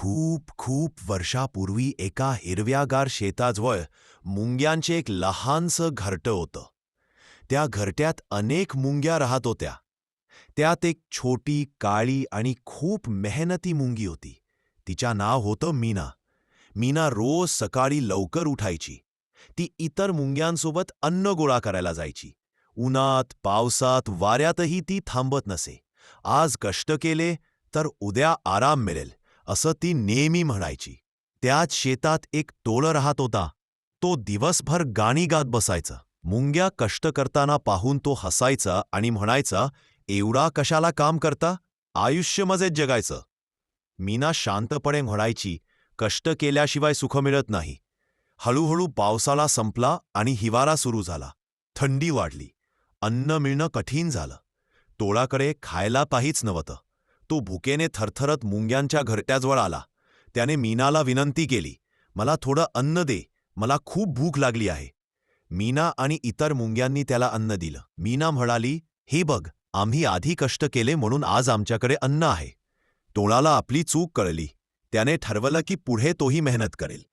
खूप खूप वर्षापूर्वी एका हिरव्यागार शेताजवळ मुंग्यांचे एक लहानसं घरटं होतं. त्या घरट्यात अनेक मुंग्या राहत होत्या. त्यात एक छोटी, काळी आणि खूप मेहनती मुंगी होती. तिचं नाव होतं मीना. मीना रोज सकाळी लवकर उठायची. ती इतर मुंग्यांसोबत अन्न गोळा करायला जायची. उन्हात, पावसात, वाऱ्यातही ती थांबत नसे. आज कष्ट केले तर उद्या आराम मिळेल, असं ती नेहमी म्हणायची. त्याच शेतात एक टोळं राहत होता. तो दिवसभर गाणी गात बसायचा. मुंग्या कष्ट करताना पाहून तो हसायचा आणि म्हणायचा, एवढा कशाला काम करता? आयुष्य मजेत जगायचं. मीना शांतपणे म्हणायची, कष्ट केल्याशिवाय सुख मिळत नाही. हळूहळू पावसाळा संपला आणि हिवाळा सुरू झाला. थंडी वाढली. अन्न मिळणं कठीण झालं. टोळाकडे खायला काहीच नव्हतं. तो भुकेने थरथरत मुंग्यांच्या घरट्याजवळ आला. त्याने मीनाला विनंती केली, मला थोडं अन्न दे, मला खूप भूक लागली आहे. मीना आणि इतर मुंग्यांनी त्याला अन्न दिलं. मीना म्हणाली, हे बघ, आम्ही आधी कष्ट केले म्हणून आज आमच्याकडे अन्न आहे. टोळाला आपली चूक कळली. त्याने ठरवलं की पुढे तोही मेहनत करेल.